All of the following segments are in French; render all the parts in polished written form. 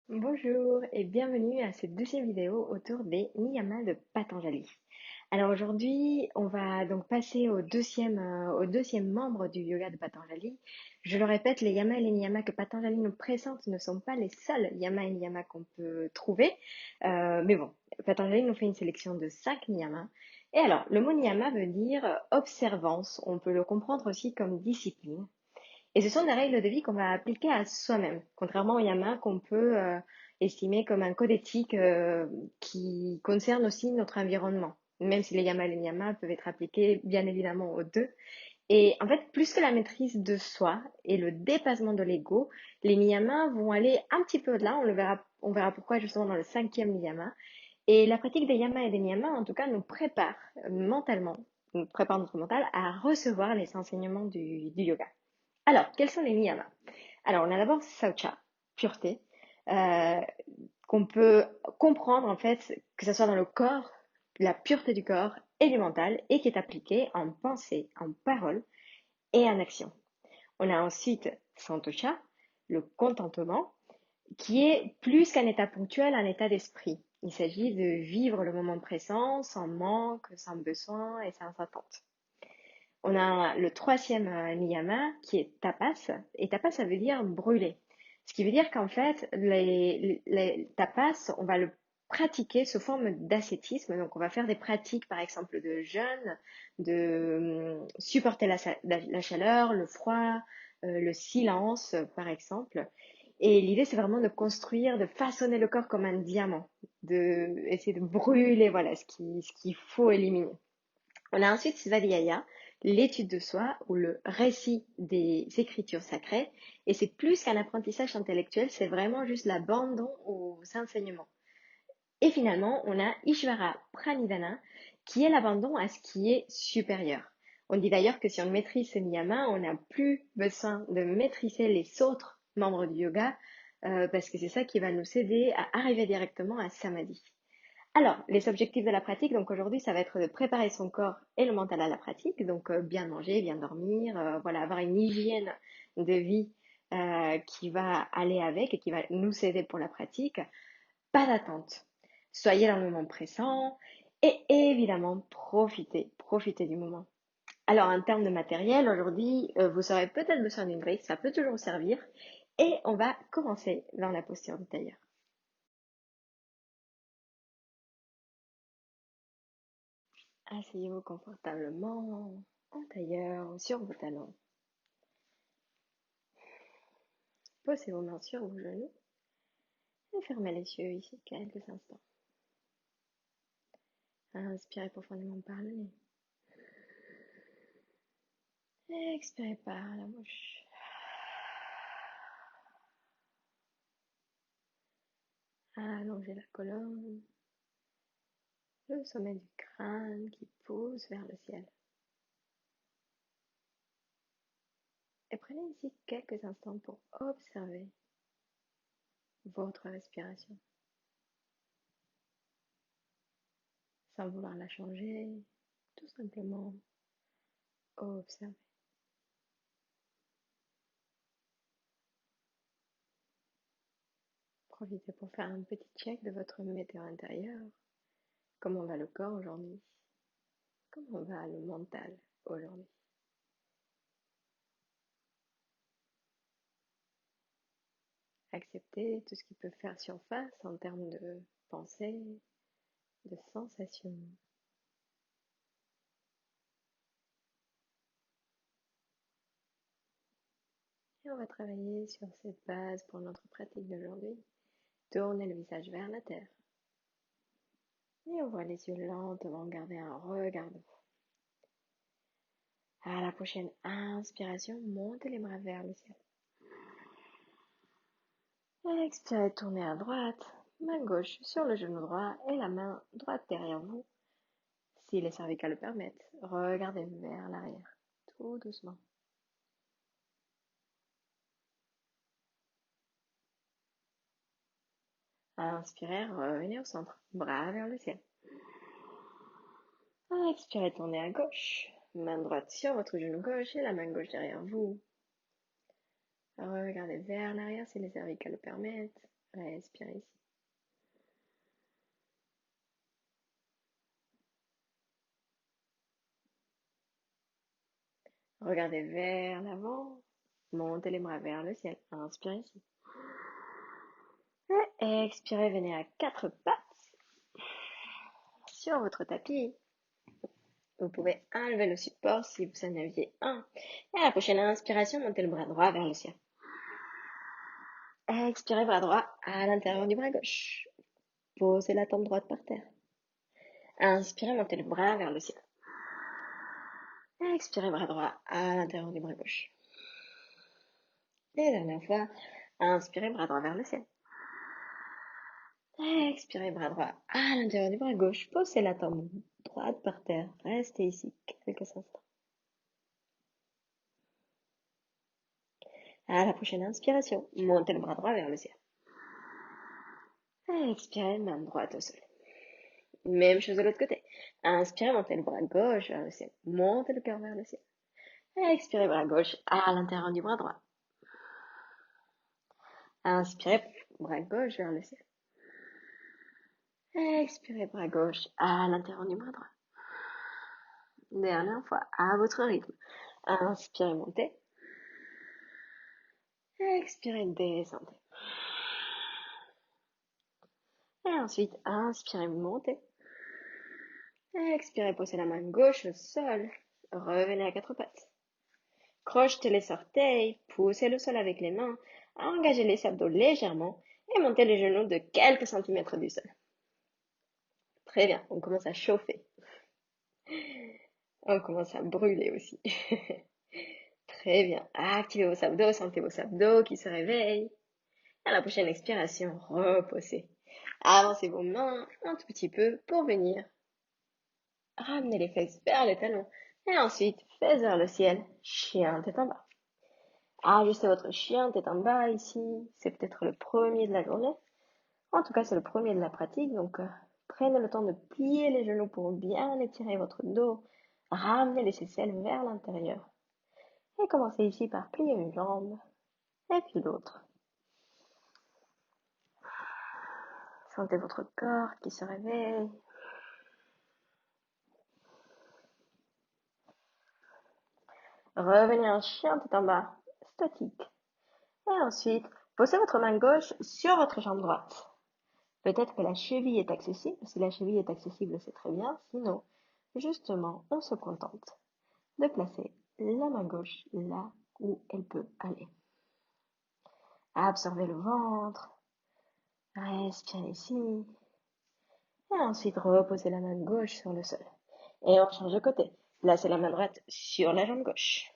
Bonjour et bienvenue à cette deuxième vidéo autour des niyamas de Patanjali. Alors aujourd'hui, on va donc passer au deuxième membre du yoga de Patanjali. Je le répète, les yamas et les niyamas que Patanjali nous présente ne sont pas les seuls yamas et niyamas qu'on peut trouver. Mais bon, Patanjali nous fait une sélection de 5 niyamas. Et alors, le mot niyama veut dire observance. On peut le comprendre aussi comme discipline. Et ce sont des règles de vie qu'on va appliquer à soi-même, contrairement au yama qu'on peut estimer comme un code éthique qui concerne aussi notre environnement, même si les yamas et les niyamas peuvent être appliqués bien évidemment aux deux. Et en fait, plus que la maîtrise de soi et le dépassement de l'ego, les niyamas vont aller un petit peu au-delà, on verra pourquoi justement dans le cinquième niyama. Et la pratique des yamas et des niyamas, en tout cas, nous prépare mentalement, nous prépare notre mental à recevoir les enseignements du yoga. Alors, quels sont les niyamas? Alors, on a d'abord saucha, pureté, euh, qu'on peut comprendre en fait, que ce soit dans le corps, la pureté du corps et du mental, et qui est appliquée en pensée, en parole et en action. On a ensuite santosha, le contentement, qui est plus qu'un état ponctuel, un état d'esprit. Il s'agit de vivre le moment présent sans manque, sans besoin et sans attente. On a le troisième niyama qui est tapas. Et tapas, ça veut dire brûler. Ce qui veut dire qu'en fait, les tapas, on va le pratiquer sous forme d'ascétisme. Donc, on va faire des pratiques, par exemple, de jeûne, de supporter la chaleur, le froid, le silence, par exemple. Et l'idée, c'est vraiment de construire, de façonner le corps comme un diamant, de essayer de brûler, voilà, ce qu'il faut éliminer. On a ensuite Svadhyaya, l'étude de soi ou le récit des écritures sacrées. Et c'est plus qu'un apprentissage intellectuel, c'est vraiment juste l'abandon aux enseignements. Et finalement, on a Ishvara Pranidhana, qui est l'abandon à ce qui est supérieur. On dit d'ailleurs que si on maîtrise ce niyama, on n'a plus besoin de maîtriser les autres membres du yoga, parce que c'est ça qui va nous aider à arriver directement à Samadhi. Alors, les objectifs de la pratique, donc aujourd'hui, ça va être de préparer son corps et le mental à la pratique, donc bien manger, bien dormir, voilà, avoir une hygiène de vie qui va aller avec et qui va nous aider pour la pratique. Pas d'attente. Soyez dans le moment présent et évidemment, profitez du moment. Alors, en termes de matériel, aujourd'hui, vous aurez peut-être besoin d'une brique, ça peut toujours servir. Et on va commencer dans la posture de tailleur. Asseyez-vous confortablement en tailleur ou sur vos talons. Posez vos mains sur vos genoux et fermez les yeux ici quelques instants. Inspirez profondément par le nez. Expirez par la bouche. Allongez la colonne, le sommet du crâne qui pousse vers le ciel. Et prenez ici quelques instants pour observer votre respiration, sans vouloir la changer, tout simplement observer. Profitez pour faire un petit check de votre météo intérieur. Comment va le corps aujourd'hui? Comment va le mental aujourd'hui? Acceptez tout ce qui peut faire surface en termes de pensée, de sensations. Et on va travailler sur cette base pour notre pratique d'aujourd'hui. Tournez le visage vers la terre. Et ouvrez les yeux lentement, gardez un regard de vous. À la prochaine inspiration, montez les bras vers le ciel. Expirez, tournez à droite, main gauche sur le genou droit et la main droite derrière vous. Si les cervicales le permettent, regardez vers l'arrière, tout doucement. Inspirez, revenez au centre, bras vers le ciel. Expirez, tournez à gauche, main droite sur votre genou gauche et la main gauche derrière vous. Regardez vers l'arrière si les cervicales le permettent. Respirez ici. Regardez vers l'avant. Montez les bras vers le ciel. Inspirez ici. Et expirez, venez à quatre pattes sur votre tapis. Vous pouvez enlever le support si vous en aviez un. Et à la prochaine inspiration, montez le bras droit vers le ciel. Expirez, bras droit à l'intérieur du bras gauche. Posez la tempe droite par terre. Inspirez, montez le bras vers le ciel. Expirez, bras droit à l'intérieur du bras gauche. Et dernière fois, inspirez, bras droit vers le ciel. Expirez, bras droit à l'intérieur du bras gauche. Posez la tempe droite par terre. Restez ici quelques instants. À la prochaine inspiration, montez le bras droit vers le ciel. Expirez, main droite au sol. Même chose de l'autre côté. Inspirez, montez le bras gauche vers le ciel. Montez le cœur vers le ciel. Expirez, bras gauche à l'intérieur du bras droit. Inspirez, bras gauche vers le ciel. Expirez, bras gauche à l'intérieur du bras droit. Dernière fois, à votre rythme. Inspirez, montez. Expirez, descendez. Et ensuite, inspirez, montez. Expirez, posez la main gauche au sol. Revenez à quatre pattes. Crochetez les orteils, poussez le sol avec les mains, engagez les abdos légèrement et montez les genoux de quelques centimètres du sol. Très bien, on commence à chauffer. On commence à brûler aussi. Très bien, activez vos abdos, sentez vos abdos qui se réveillent. À la prochaine expiration, reposez. Avancez vos mains un tout petit peu pour venir ramener les fesses vers les talons. Et ensuite, fesses vers le ciel, chien tête en bas. Ajustez votre chien tête en bas ici. C'est peut-être le premier de la journée. En tout cas, c'est le premier de la pratique. Donc, prenez le temps de plier les genoux pour bien étirer votre dos. Ramenez les aisselles vers l'intérieur. Et commencez ici par plier une jambe et puis l'autre. Sentez votre corps qui se réveille. Revenez en chien tête en bas, statique. Et ensuite, posez votre main gauche sur votre jambe droite. Peut-être que la cheville est accessible. Si la cheville est accessible, c'est très bien. Sinon, justement, on se contente de placer la main gauche là où elle peut aller. Absorbez le ventre. Respirez ici. Et ensuite, reposez la main gauche sur le sol. Et on change de côté. Placez la main droite sur la jambe gauche.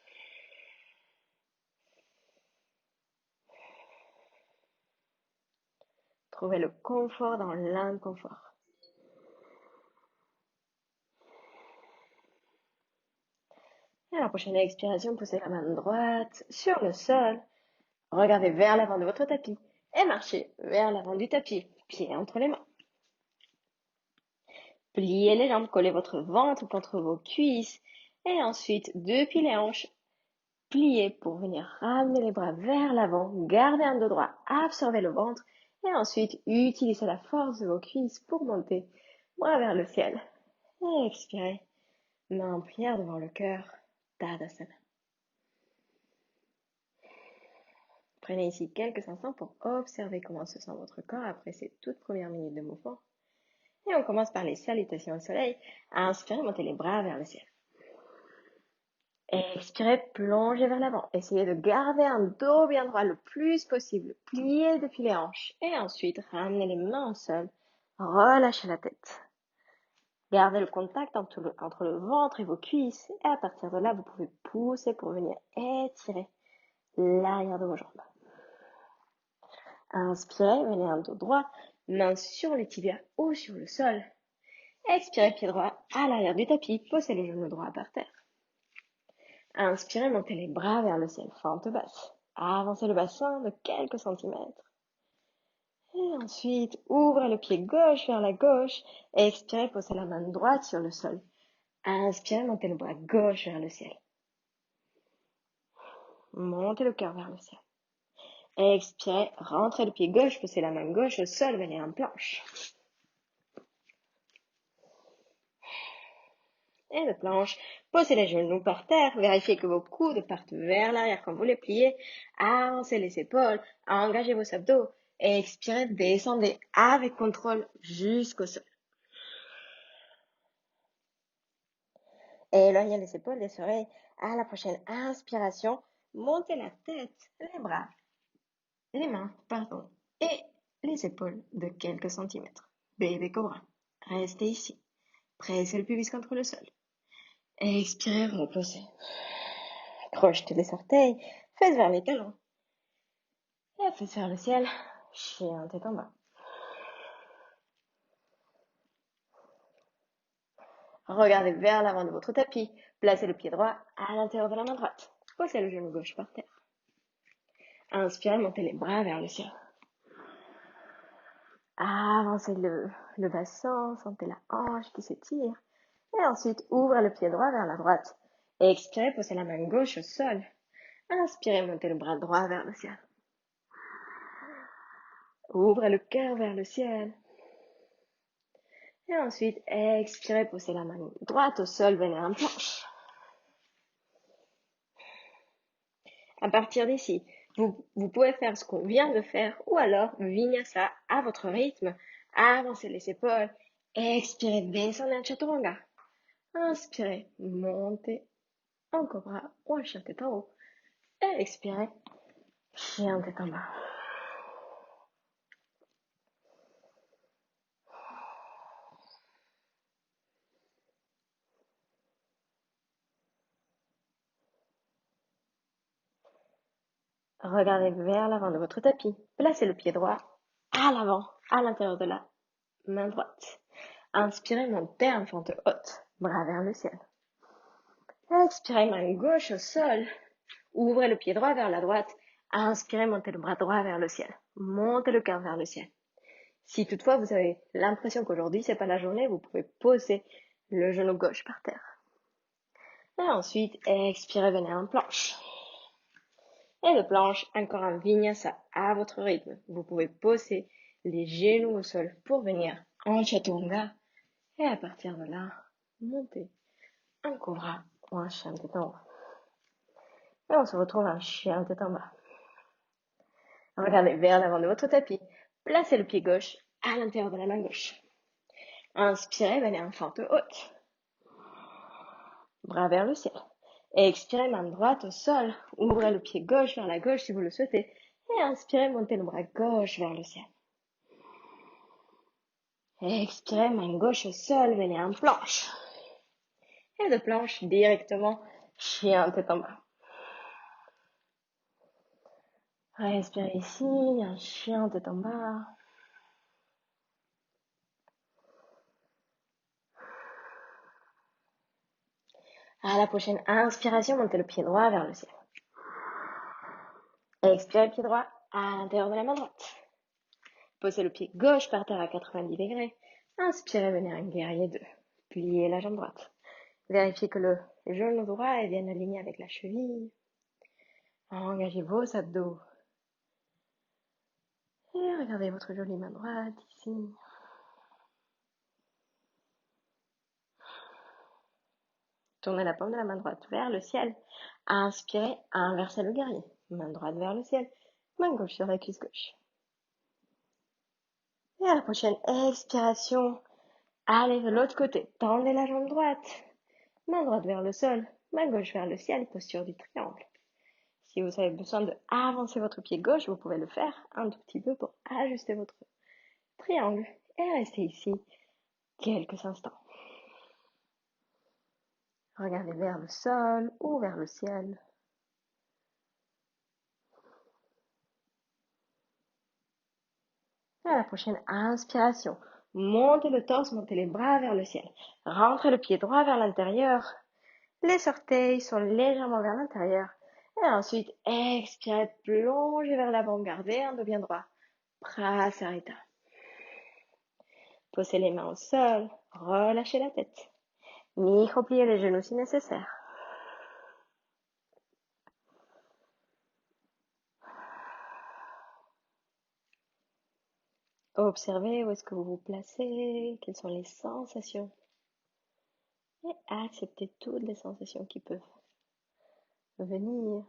Trouvez le confort dans l'inconfort. Et à la prochaine expiration, posez la main droite sur le sol. Regardez vers l'avant de votre tapis et marchez vers l'avant du tapis, pieds entre les mains. Pliez les jambes, collez votre ventre contre vos cuisses et ensuite, depuis les hanches, pliez pour venir ramener les bras vers l'avant, gardez un dos droit, absorbez le ventre et ensuite, utilisez la force de vos cuisses pour monter, bras vers le ciel. Et expirez, main en prière devant le cœur, Tadasana. Prenez ici quelques instants pour observer comment se sent votre corps après ces toutes premières minutes de mouvement. Et on commence par les salutations au soleil. Inspirez, montez les bras vers le ciel. Expirez, plongez vers l'avant. Essayez de garder un dos bien droit le plus possible. Pliez depuis les hanches. Et ensuite, ramenez les mains au sol. Relâchez la tête. Gardez le contact entre le ventre et vos cuisses. Et à partir de là, vous pouvez pousser pour venir étirer l'arrière de vos jambes. Inspirez, venez un dos droit, main sur les tibias ou sur le sol. Expirez, pied droit à l'arrière du tapis, posez le genou droit par terre. Inspirez, montez les bras vers le ciel, fente basse. Avancez le bassin de quelques centimètres. Et ensuite, ouvrez le pied gauche vers la gauche. Expirez, posez la main droite sur le sol. Inspirez, montez le bras gauche vers le ciel. Montez le cœur vers le ciel. Expirez, rentrez le pied gauche, poussez la main gauche au sol, venez en planche. Et de planche, posez les genoux par terre, vérifiez que vos coudes partent vers l'arrière quand vous les pliez, avancez les épaules, engagez vos abdos, et expirez, descendez avec contrôle jusqu'au sol. Éloignez les épaules des oreilles. À la prochaine inspiration, montez la tête, les bras, les mains, et les épaules de quelques centimètres. Bébé cobra. Restez ici. Pressez le pubis contre le sol. Expirez, reposez. Crochetez les orteils, fesses vers les talons. Et fesses vers le ciel. Chien tête en bas. Regardez vers l'avant de votre tapis. Placez le pied droit à l'intérieur de la main droite. Posez le genou gauche par terre. Inspirez, montez les bras vers le ciel. Avancez le bassin, sentez la hanche qui s'étire. Et ensuite, ouvrez le pied droit vers la droite. Et expirez, posez la main gauche au sol. Inspirez, montez le bras droit vers le ciel. Ouvrez le cœur vers le ciel. Et ensuite, expirez, posez la main droite au sol, venez en planche. À partir d'ici, vous pouvez faire ce qu'on vient de faire ou alors vinyasa à votre rythme. Avancez les épaules. Expirez, descendez en chaturanga. Inspirez, montez en cobra ou en chien tête en haut. Et expirez, chien tête en bas. Regardez vers l'avant de votre tapis. Placez le pied droit à l'avant, à l'intérieur de la main droite. Inspirez, montez en fente haute, bras vers le ciel. Expirez, main gauche au sol. Ouvrez le pied droit vers la droite. Inspirez, montez le bras droit vers le ciel. Montez le cœur vers le ciel. Si toutefois vous avez l'impression qu'aujourd'hui c'est pas la journée, vous pouvez poser le genou gauche par terre. Et ensuite, expirez, venez en planche. Et de planche, encore un vinyasa à votre rythme. Vous pouvez poser les genoux au sol pour venir en chaturanga. Et à partir de là, monter en cobra ou un chien tête en haut. Et on se retrouve en chien tête en bas. Regardez vers l'avant de votre tapis. Placez le pied gauche à l'intérieur de la main gauche. Inspirez, venez en fente haute. Bras vers le ciel. Et expirez, main droite au sol. Ouvrez le pied gauche vers la gauche si vous le souhaitez. Et inspirez, montez le bras gauche vers le ciel. Et expirez, main gauche au sol, venez en planche. Et de planche directement, chien tête en bas. Respirez ici, un chien tête en bas. À la prochaine inspiration, montez le pied droit vers le ciel. Expirez le pied droit à l'intérieur de la main droite. Posez le pied gauche par terre à 90 degrés. Inspirez, venez un guerrier 2. Pliez la jambe droite. Vérifiez que le genou droit est bien aligné avec la cheville. Engagez vos abdos. Et regardez votre jolie main droite ici. Tournez la paume de la main droite vers le ciel. Inspirez, inversez le guerrier. Main droite vers le ciel. Main gauche sur la cuisse gauche. Et à la prochaine expiration, allez de l'autre côté. Tendez la jambe droite. Main droite vers le sol. Main gauche vers le ciel. Posture du triangle. Si vous avez besoin de avancer votre pied gauche, vous pouvez le faire un tout petit peu pour ajuster votre triangle. Et restez ici quelques instants. Regardez vers le sol ou vers le ciel. À la prochaine inspiration, montez le torse, montez les bras vers le ciel. Rentrez le pied droit vers l'intérieur. Les orteils sont légèrement vers l'intérieur. Et ensuite, expirez, plongez vers l'avant, gardez un dos bien droit. Prasarita. Posez les mains au sol, relâchez la tête. Micro-pliez les genoux si nécessaire. Observez où est-ce que vous vous placez, quelles sont les sensations et acceptez toutes les sensations qui peuvent venir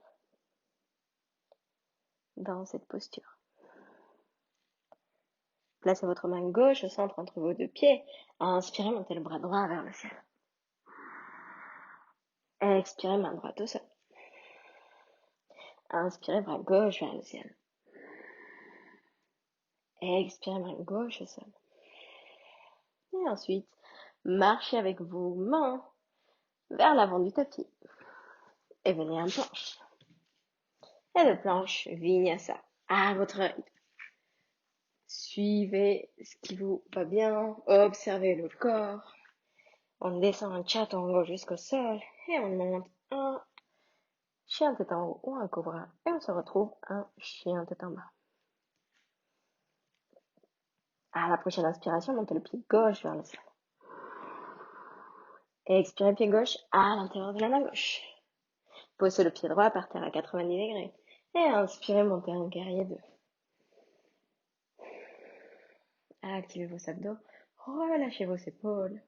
dans cette posture. Placez votre main gauche au centre entre vos deux pieds. Inspirez, montez le bras droit vers le ciel. Expirez, main droite au sol. Inspirez, bras gauche vers le ciel. Expirez, main gauche au sol. Et ensuite, marchez avec vos mains vers l'avant du tapis. Et venez en planche. Et de planche, vinyasa, à votre rythme. Suivez ce qui vous va bien, observez le corps. On descend en chaturanga jusqu'au sol et on monte un chien tête en haut ou un cobra et on se retrouve un chien tête en bas. À la prochaine inspiration, montez le pied gauche vers le ciel. Expirez pied gauche à l'intérieur de la main gauche. Posez le pied droit par terre à 90 degrés. Et inspirez, montez un guerrier 2. Activez vos abdos, relâchez vos épaules.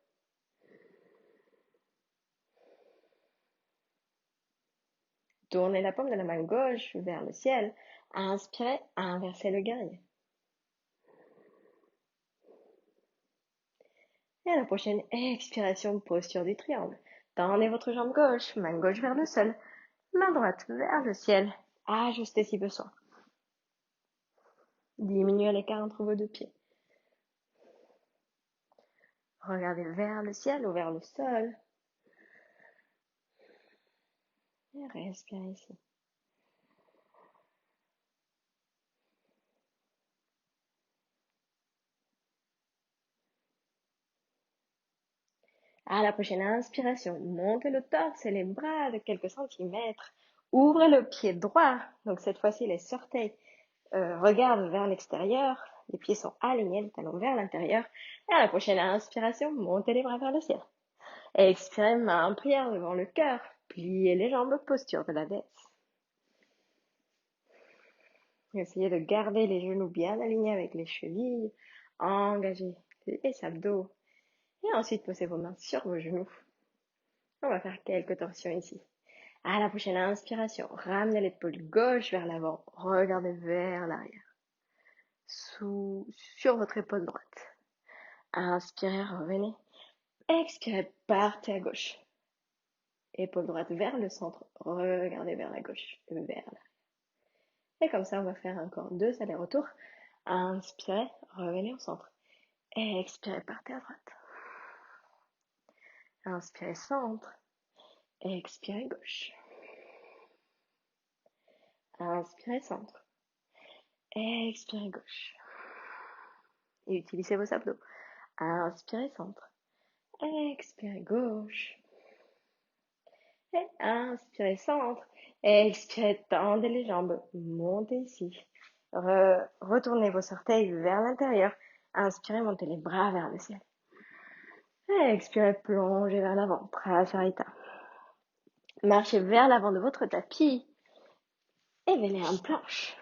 Tournez la paume de la main gauche vers le ciel. Inspirez, inversez le guerrier. Et à la prochaine expiration, posture du triangle. Tendez votre jambe gauche, main gauche vers le sol, main droite vers le ciel. Ajustez si besoin. Diminuez l'écart entre vos deux pieds. Regardez vers le ciel ou vers le sol. Et respirez ici. À la prochaine inspiration, montez le torse et les bras de quelques centimètres. Ouvrez le pied droit. Donc cette fois-ci, les orteils regardent vers l'extérieur. Les pieds sont alignés, les talons vers l'intérieur. Et à la prochaine inspiration, montez les bras vers le ciel. Expirez, main en prière devant le cœur. Pliez les jambes, posture de la déesse. Essayez de garder les genoux bien alignés avec les chevilles. Engagez les abdos. Et ensuite, posez vos mains sur vos genoux. On va faire quelques torsions ici. À la prochaine inspiration, ramenez l'épaule gauche vers l'avant. Regardez vers l'arrière. Sur votre épaule droite. Inspirez, revenez. Expirez, partez à gauche. Épaule droite vers le centre. Regardez vers la gauche. Vers l'arrière. Et comme ça, on va faire encore 2 allers-retours. Inspirez, revenez au centre. Expirez, partez à droite. Inspirez, centre. Expirez, gauche. Inspirez, centre. Expirez, gauche. Et utilisez vos abdos. Inspirez, centre. Expirez, gauche. Et inspirez, centre. Expirez, tendez les jambes. Montez ici. Retournez vos orteils vers l'intérieur. Inspirez, montez les bras vers le ciel. Expirez, plongez vers l'avant. Prasarita. Marchez vers l'avant de votre tapis. Et venez en planche.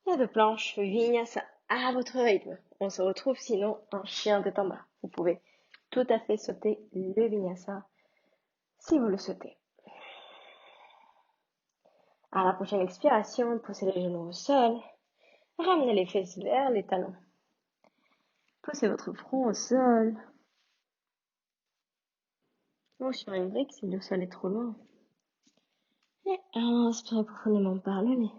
Et de planche, vinyasa à votre rythme. On se retrouve sinon en chien tête en bas. Vous pouvez tout à fait sauter le vinyasa si vous le souhaitez. À la prochaine expiration, posez les genoux au sol. Ramenez les fesses vers les talons. Posez votre front au sol. Ou sur une brique si le sol est trop loin. Et inspirez profondément par le nez.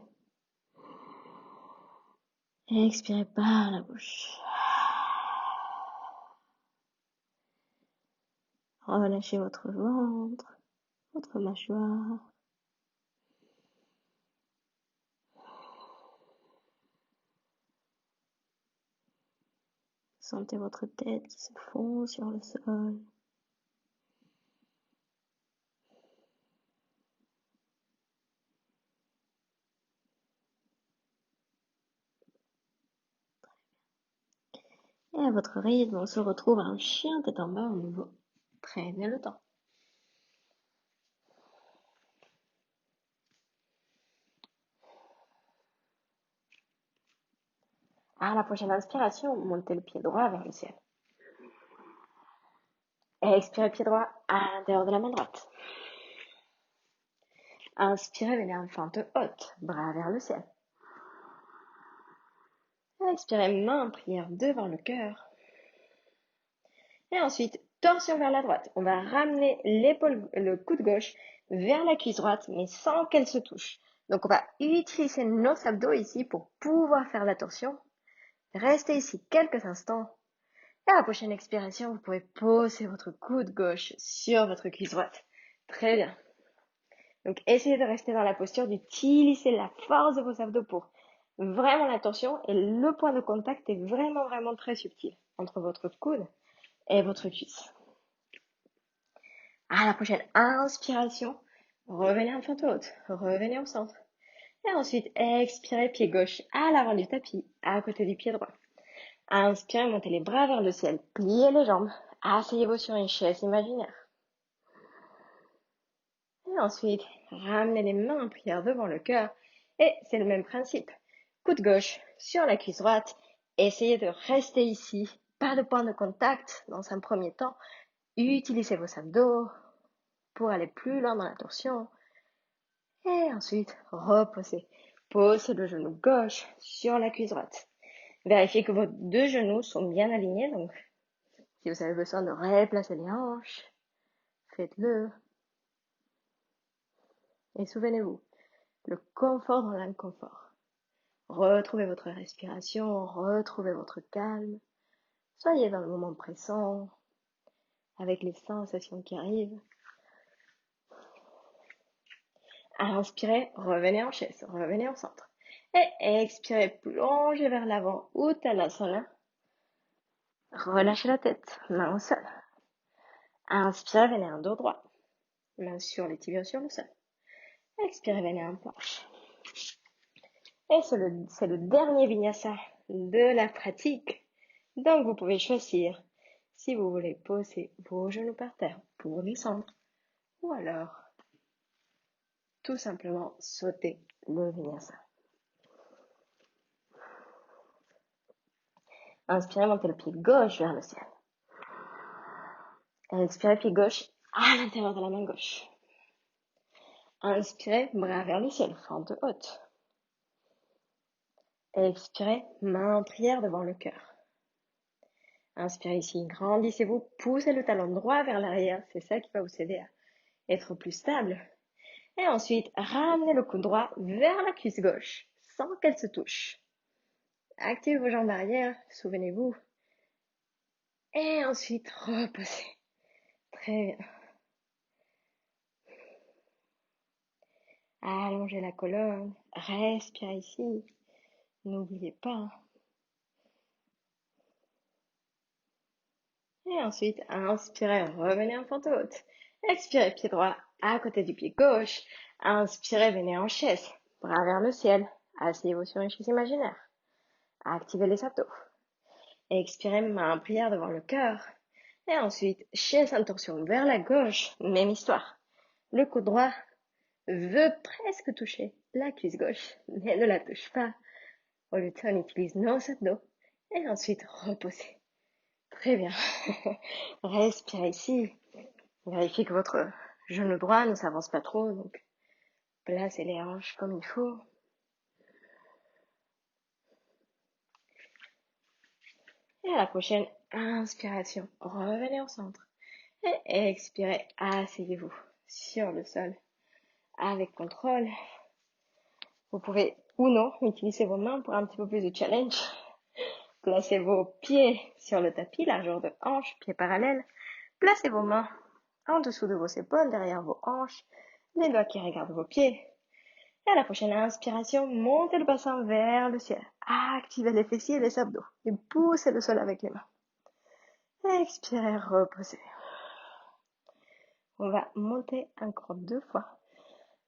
Et expirez par la bouche. Relâchez votre ventre, votre mâchoire. Sentez votre tête qui se fond sur le sol. Et à votre rythme, on se retrouve un chien tête en bas au nouveau. Prenez le temps. À la prochaine inspiration, montez le pied droit vers le ciel. Expirez pied droit à l'intérieur de la main droite. Inspirez, venez en fente haute, bras vers le ciel. Expirez, main en prière devant le cœur. Et ensuite, torsion vers la droite. On va ramener l'épaule, le coude gauche vers la cuisse droite, mais sans qu'elle se touche. Donc, on va utiliser nos abdos ici pour pouvoir faire la torsion. Restez ici quelques instants. Et à la prochaine expiration, vous pourrez poser votre coude gauche sur votre cuisse droite. Très bien. Donc, essayez de rester dans la posture, d'utiliser la force de vos abdos pour vraiment la torsion. Et le point de contact est vraiment très subtil entre votre coude et votre cuisse. À la prochaine inspiration, revenez en fente haute, revenez au centre. Et ensuite, expirez, pied gauche à l'avant du tapis, à côté du pied droit. Inspirez, montez les bras vers le ciel, pliez les jambes, asseyez-vous sur une chaise imaginaire. Et ensuite, ramenez les mains en prière devant le cœur. Et c'est le même principe. Coude gauche sur la cuisse droite. Essayez de rester ici. Pas de point de contact dans un premier temps. Utilisez vos abdos pour aller plus loin dans la torsion. Et ensuite, reposez. Posez le genou gauche sur la cuisse droite. Vérifiez que vos deux genoux sont bien alignés. Donc, si vous avez besoin de replacer les hanches, faites-le. Et souvenez-vous, le confort dans l'inconfort. Retrouvez votre respiration, retrouvez votre calme. Soyez dans le moment présent, avec les sensations qui arrivent. Inspirez, revenez en chaise, revenez au centre. Et expirez, plongez vers l'avant, Uttanasana. Relâchez la tête, main au sol. Inspirez, venez en dos droit. Main sur les tibias sur le sol. Expirez, venez en planche. Et c'est le dernier vinyasa de la pratique. Donc vous pouvez choisir si vous voulez poser vos genoux par terre pour descendre ou alors tout simplement sauter le vinyasa. Inspirez, montez le pied gauche vers le ciel. Expirez, pied gauche à l'intérieur de la main gauche. Inspirez, bras vers le ciel, fente haute. Expirez, main en prière devant le cœur. Inspirez ici, grandissez-vous, poussez le talon droit vers l'arrière, c'est ça qui va vous aider à être plus stable. Et ensuite, ramenez le coude droit vers la cuisse gauche, sans qu'elle se touche. Activez vos jambes arrière, souvenez-vous. Et ensuite, reposez. Très bien. Allongez la colonne, respirez ici. N'oubliez pas. Et ensuite, inspirez, revenez en fente haute. Expirez, pied droit à côté du pied gauche. Inspirez, venez en chaise, bras vers le ciel. Asseyez-vous sur une chaise imaginaire. Activez les abdos. Expirez, main en prière devant le cœur. Et ensuite, chaise en torsion vers la gauche, même histoire. Le coude droit veut presque toucher la cuisse gauche, mais ne la touche pas. Au lieu de ça, on utilise nos abdos. Et ensuite, reposez. Très bien. Respirez ici. Vérifiez que votre genou droit ne s'avance pas trop. Donc, placez les hanches comme il faut. Et à la prochaine inspiration, revenez au centre. Et expirez, asseyez-vous sur le sol avec contrôle. Vous pouvez ou non utiliser vos mains pour un petit peu plus de challenge. Placez vos pieds sur le tapis, largeur de hanche, pieds parallèles. Placez vos mains en dessous de vos épaules, derrière vos hanches, les doigts qui regardent vos pieds. Et à la prochaine inspiration, montez le bassin vers le ciel. Activez les fessiers et les abdos. Et poussez le sol avec les mains. Expirez, reposez. On va monter encore 2 fois.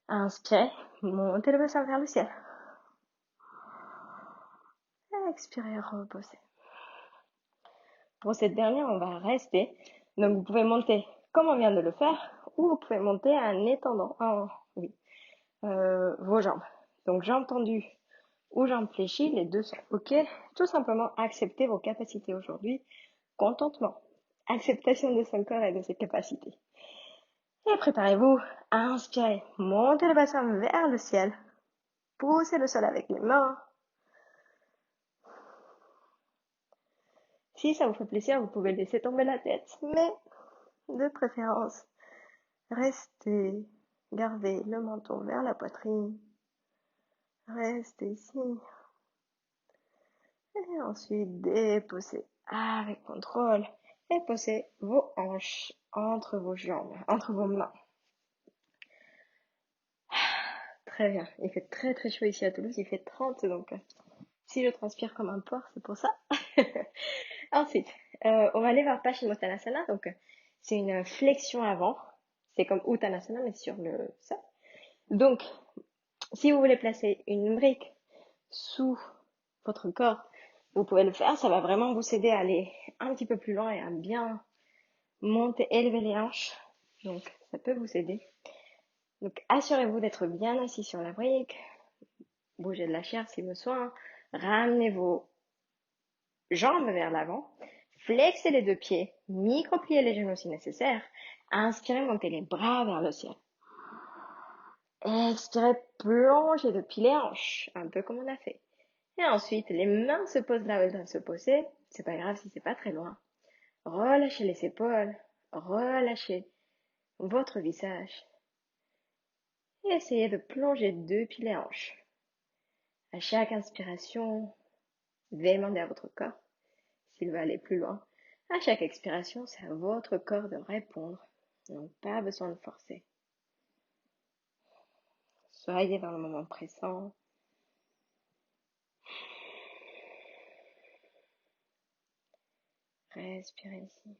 Inspirez, montez le bassin vers le ciel. Expirez, reposez. Pour cette dernière, on va rester. Donc, vous pouvez monter comme on vient de le faire, ou vous pouvez monter en étendant vos jambes. Donc, jambes tendues ou jambes fléchies, les deux sont OK. Tout simplement acceptez vos capacités aujourd'hui. Contentement. Acceptation de son corps et de ses capacités. Et préparez-vous à inspirer. Montez le bassin vers le ciel. Poussez le sol avec les mains. Si ça vous fait plaisir, vous pouvez laisser tomber la tête, mais de préférence, restez, gardez le menton vers la poitrine, restez ici, et ensuite déposez avec contrôle, et posez vos hanches entre vos jambes, entre vos mains. Très bien, il fait très très chaud ici à Toulouse, il fait 30, donc si je transpire comme un porc, c'est pour ça. Ensuite, on va aller vers Paschimottanasana. Donc, c'est une flexion avant. C'est comme Uttanasana, mais sur le sol. Donc, si vous voulez placer une brique sous votre corps, vous pouvez le faire. Ça va vraiment vous aider à aller un petit peu plus loin et à bien monter, élever les hanches. Donc, ça peut vous aider. Donc, assurez-vous d'être bien assis sur la brique. Bougez de la chair si besoin. Ramenez vos jambes vers l'avant. Flexez les deux pieds, micro-pliez les genoux si nécessaire. Inspirez, montez les bras vers le ciel. Expirez, plongez depuis les hanches, un peu comme on a fait. Et ensuite, les mains se posent là où elles doivent se poser. C'est pas grave si c'est pas très loin. Relâchez les épaules, relâchez votre visage. Et essayez de plonger depuis les hanches. À chaque inspiration, demandez à votre corps s'il veut aller plus loin. À chaque expiration, c'est à votre corps de répondre. Donc, pas besoin de forcer. Soyez dans le moment présent. Respirez ici.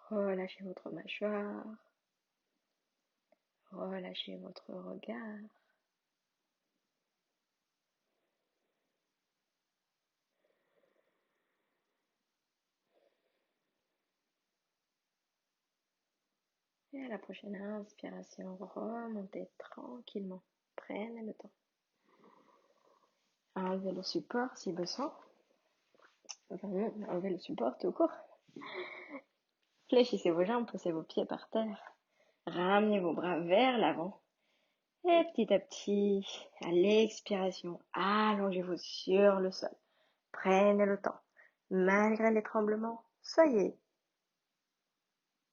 Relâchez votre mâchoire. Relâchez votre regard. Et à la prochaine inspiration, remontez tranquillement. Prenez le temps. Enlevez le support si besoin. Enfin non, enlevez le support tout court. Fléchissez vos jambes, posez vos pieds par terre. Ramenez vos bras vers l'avant. Et petit à petit, à l'expiration, allongez-vous sur le sol. Prenez le temps. Malgré les tremblements, soyez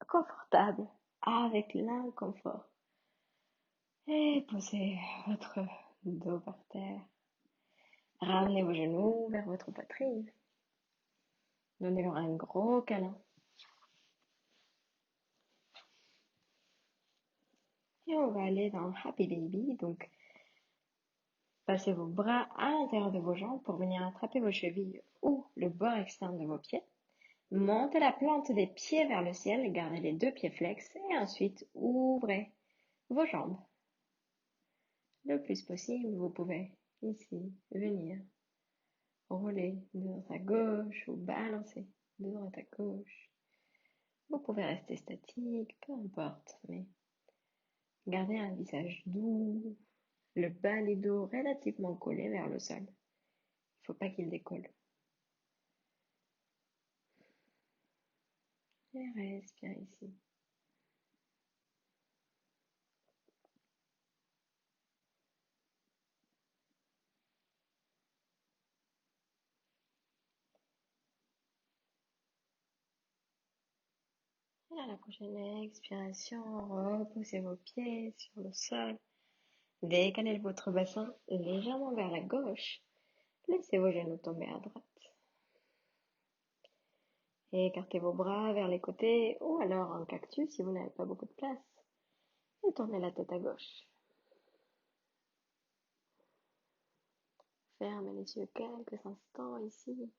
confortable avec l'inconfort. Et posez votre dos par terre. Ramenez vos genoux vers votre poitrine. Donnez-leur un gros câlin. Et on va aller dans Happy Baby. Donc, passez vos bras à l'intérieur de vos jambes pour venir attraper vos chevilles ou le bord externe de vos pieds. Montez la plante des pieds vers le ciel, gardez les deux pieds flex et ensuite ouvrez vos jambes. Le plus possible, vous pouvez ici venir rouler de droite à gauche ou balancer de droite à gauche. Vous pouvez rester statique, peu importe, mais gardez un visage doux, le bas du dos relativement collé vers le sol. Il ne faut pas qu'il décolle. Et respirez ici. Et à la prochaine expiration, reposez vos pieds sur le sol. Décalez votre bassin légèrement vers la gauche. Laissez vos genoux tomber à droite. Écartez vos bras vers les côtés ou alors en cactus si vous n'avez pas beaucoup de place. Et tournez la tête à gauche. Fermez les yeux quelques instants ici.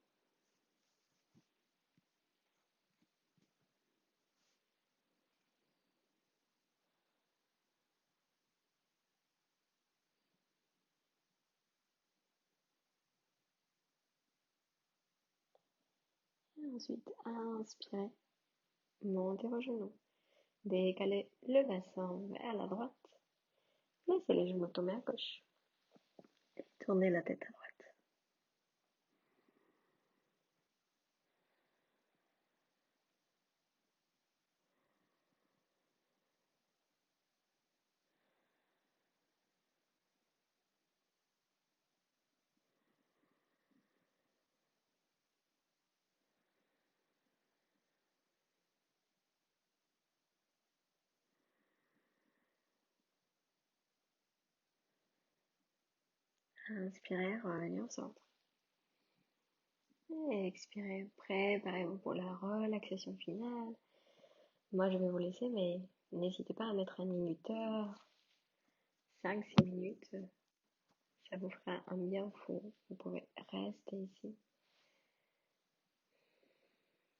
Ensuite, inspirez, montez vos genoux. Décalez le bassin vers la droite. Laissez les genoux tomber à gauche. Tournez la tête à droite. Inspirez, revenez au centre. Et expirez, préparez-vous pour la relaxation finale. Moi, je vais vous laisser, mais n'hésitez pas à mettre un minuteur, 5-6 minutes. Ça vous fera un bien fou. Vous pouvez rester ici.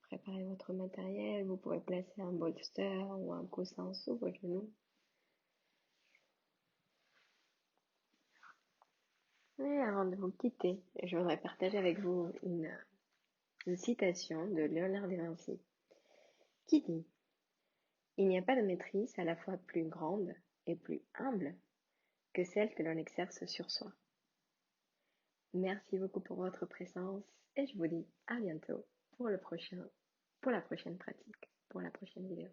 Préparez votre matériel. Vous pouvez placer un bolster ou un coussin sous vos genoux. Et avant de vous quitter, je voudrais partager avec vous une citation de Léonard de Vinci qui dit: Il n'y a pas de maîtrise à la fois plus grande et plus humble que celle que l'on exerce sur soi. Merci beaucoup pour votre présence et je vous dis à bientôt pour la prochaine pratique, pour la prochaine vidéo.